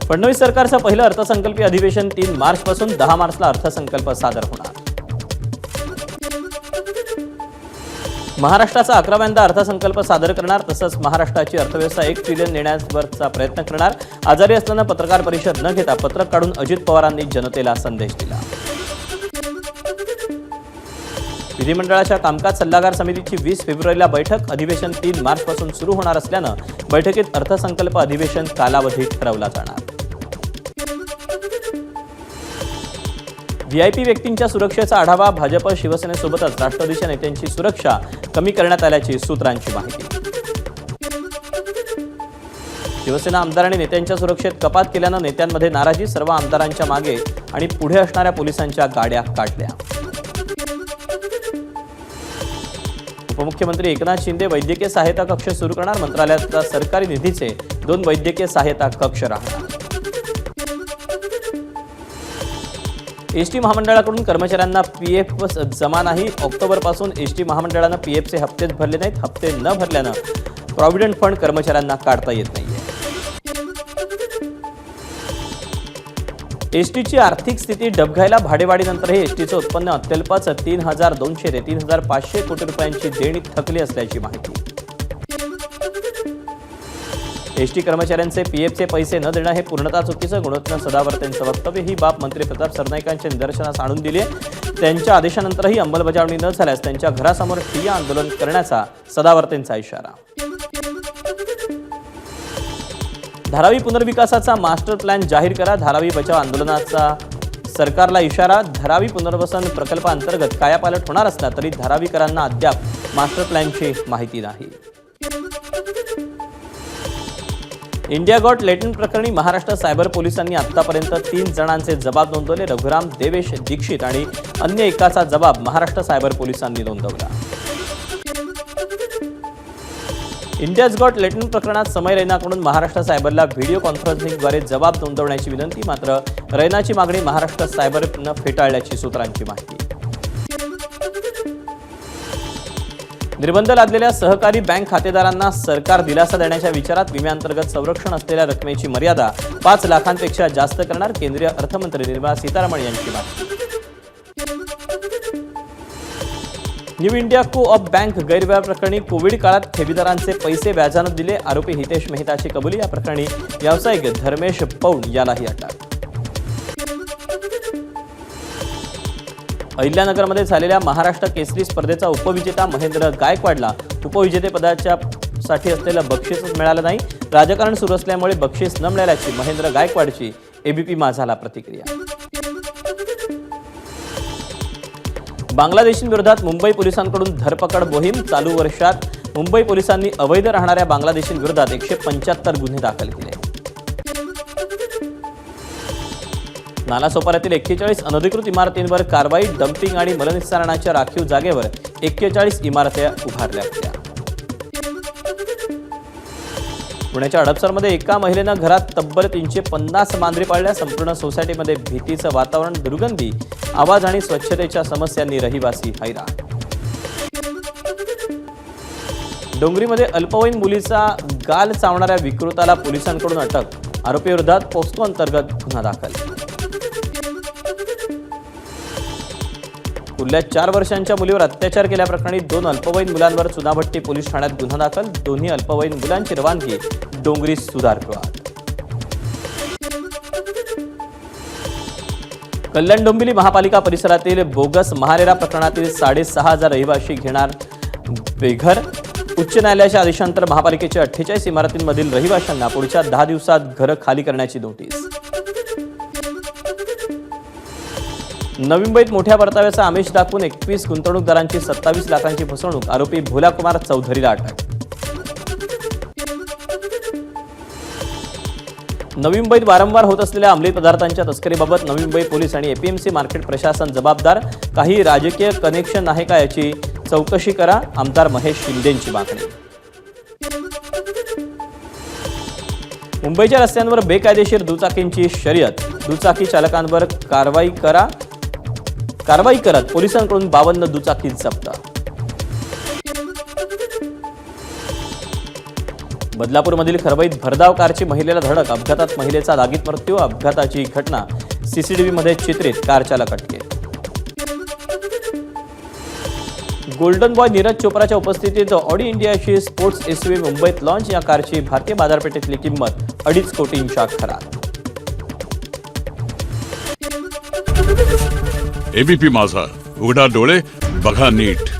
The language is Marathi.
फडणवीस सरकारचं पहिलं अर्थसंकल्पीय अधिवेशन 3 मार्चपासून 10 मार्चला अर्थसंकल्प सादर होणार। महाराष्ट्राचा 11व्यांदा अर्थसंकल्प सादर करणार, तसंच महाराष्ट्राची अर्थव्यवस्था 1 ट्रिलियन नेण्यावरचा प्रयत्न करणार। आजारी असताना पत्रकार परिषद न घेता पत्रक काढून अजित पवारांनी जनतेला संदेश दिला। विधिमंडळाच्या कामकाज सल्लागार समितीची 20 फेब्रुवारीला बैठक, अधिवेशन 3 मार्चपासून सुरू होणार असल्यानं बैठकीत अर्थसंकल्प अधिवेशन कालावधी ठरवला जाणार। व्हीआयपी व्यक्तींच्या सुरक्षेचा आढावा, भाजप शिवसेनेसोबतच राष्ट्रवादीच्या नेत्यांची सुरक्षा कमी करण्यात आल्याची सूत्रांची माहिती। शिवसेना आमदारांनी नेत्यांच्या सुरक्षेत कपात केल्यानं नेत्यांमध्ये नाराजी, सर्व आमदारांच्या मागे आणि पुढे असणाऱ्या पोलिसांच्या गाड्या काढल्या। उपमुख्यमंत्री एकनाथ शिंदे वैद्यकीय सहायता कक्ष सुरू करणार, मंत्रालयाच्या सरकारी निधीचे 2 वैद्यकीय सहायता कक्ष राहणार। एसटी महामंडळाकडून कर्मचाऱ्यांना पीएफ जमा नाही, ऑक्टोबरपासून एसटी महामंडळानं पीएफचे हप्तेच भरले नाहीत। हप्ते न भरल्यानं प्रॉव्हिडंट फंड कर्मचाऱ्यांना काढता येत नाहीये। एसटीची आर्थिक स्थिती डबघाईला, भाडेवाढीनंतरही एसटीचं उत्पन्न अत्यल्पच 3,200 ते 3,500 कोटी रुपयांची देणी थकली असल्याची माहिती। एसटी कर्मचाऱ्यांचे पीएफचे पैसे न देणं हे पूर्णतः चुकीचं, गुणोत्तर सदावर्तेंचं वक्तव्य। ही बाब मंत्री प्रताप सरनाईकांच्या निदर्शनास आणून दिली आहे। त्यांच्या आदेशानंतरही अंमलबजावणी न झाल्यास त्यांच्या घरासमोर ठिय्या आंदोलन करण्याचा सदावर्तेंचा इशारा। धारावी पुनर्विकासाचा मास्टर प्लॅन जाहीर करा, धारावी बचाव आंदोलनाचा सरकारला इशारा। धारावी पुनर्वसन प्रकल्पाअंतर्गत कायापालट होणार असला तरी धारावीकरांना अद्याप मास्टर प्लॅनची माहिती नाही। इंडिया गॉट लॅटिन प्रकरणी महाराष्ट्र सायबर पोलिसांनी आतापर्यंत 3 जणांचे जबाब नोंदवले। रघुराम, देवेश दीक्षित आणि अन्य एकाचा जबाब महाराष्ट्र सायबर पोलिसांनी नोंदवला। इंडियाज गॉट लॅटिन प्रकरणात समय रैनाकडून महाराष्ट्र सायबरला व्हिडिओ कॉन्फरन्सिंगद्वारे जबाब नोंदवण्याची विनंती, मात्र रैनाची मागणी महाराष्ट्र सायबरनं फेटाळल्याची सूत्रांची माहिती। निर्बंध लादलेल्या सहकारी बँक खातेदारांना सरकार दिलासा देण्याच्या विचारात, विम्याअंतर्गत संरक्षण असलेल्या रकमेची मर्यादा 5 लाखांपेक्षा जास्त करणार, केंद्रीय अर्थमंत्री निर्मला सीतारामन यांची माहिती। न्यू इंडिया को-ऑप बँक गैरव्यवहार प्रकरणी कोविड काळात ठेवीदारांचे पैसे व्याजानं दिले, आरोपी हितेश मेहताची कबुली। या प्रकरणी व्यावसायिक धर्मेश पौड यालाही अटक। अहिल्यानगरमध्ये झालेल्या महाराष्ट्र केसरी स्पर्धेचा उपविजेता महेंद्र गायकवाडला उपविजेतेपदासाठी असलेलं बक्षीसच मिळालं नाही। राजकारण सुरू असल्यामुळे बक्षीस न मिळाल्याची महेंद्र गायकवाडची एबीपी माझाला प्रतिक्रिया। बांगलादेशींविरोधात मुंबई पोलिसांकडून धरपकड मोहीम, चालू वर्षात मुंबई पोलिसांनी अवैध राहणाऱ्या बांगलादेशींविरोधात 175 गुन्हे दाखल केले। नालासोपाऱ्यातील 41 अनधिकृत इमारतींवर कारवाई, डम्पिंग आणि मलनिस्सारणाच्या राखीव जागेवर 41 इमारती उभारल्या होत्या। पुण्याच्या हडपसरमध्ये एका महिलेनं घरात तब्बल 350 मांजरी पाळल्या, संपूर्ण सोसायटीमध्ये भीतीचं वातावरण, दुर्गंधी, आवाज आणि स्वच्छतेच्या समस्यांनी रहिवासी हैराण। डोंगरीमध्ये अल्पवयीन मुलीचा गाल चावणाऱ्या विकृताला पोलिसांकडून अटक, आरोपीविरोधात पोक्सो अंतर्गत गुन्हा दाखल। कुर्ल्यात 4 वर्षांच्या मुलीवर अत्याचार केल्याप्रकरणी 2 अल्पवयीन मुलांवर चुनाभट्टी पोलीस ठाण्यात गुन्हा दाखल, दोन्ही अल्पवयीन मुलांची रवानगी डोंगरी सुधार गृहात। कल्याण डोंबिवली महापालिका परिसरातील बोगस महारेरा प्रकरणातील 6,500 रहिवाशी घेणार बेघर, उच्च न्यायालयाच्या आदेशानंतर महापालिकेच्या 48 इमारतींमधील रहिवाशांना पुढच्या 10 दिवसात घरं खाली करण्याची नोटीस। नवी मुंबईत मोठ्या परताव्याचा आमिष दाखवून 21 गुंतवणूकदारांची 27 लाखांची फसवणूक, आरोपी भोलाकुमार चौधरीला अटक। नवी मुंबईत वारंवार होत असलेल्या अंमली पदार्थांच्या तस्करीबाबत नवी मुंबई पोलीस आणि एपीएमसी मार्केट प्रशासन जबाबदार, काही राजकीय कनेक्शन आहे का याची चौकशी करा, आमदार महेश शिंदेंची मागणी। मुंबईच्या रस्त्यांवर बेकायदेशीर दुचाकींची शर्यत, दुचाकी चालकांवर कारवाई करत पोलिसांकडून 52 दुचाकी जप्त। बदलापूरमधील खरबईत भरधाव कारची महिलेला धडक, अपघातात महिलेचा जागीच मृत्यू. अपघाताची घटना सीसीटीव्हीमध्ये चित्रित, कार चालक अटकेत. गोल्डन बॉय नीरज चोप्राच्या उपस्थितीत ऑडी इंडियाची स्पोर्ट्स एसयूव्ही मुंबईत लॉन्च. या कारची भारतीय बाजारपेठेतली किंमत 2.5 कोटींच्या घरात. एबीपी माझा, उघडा डोळे बघा नीट.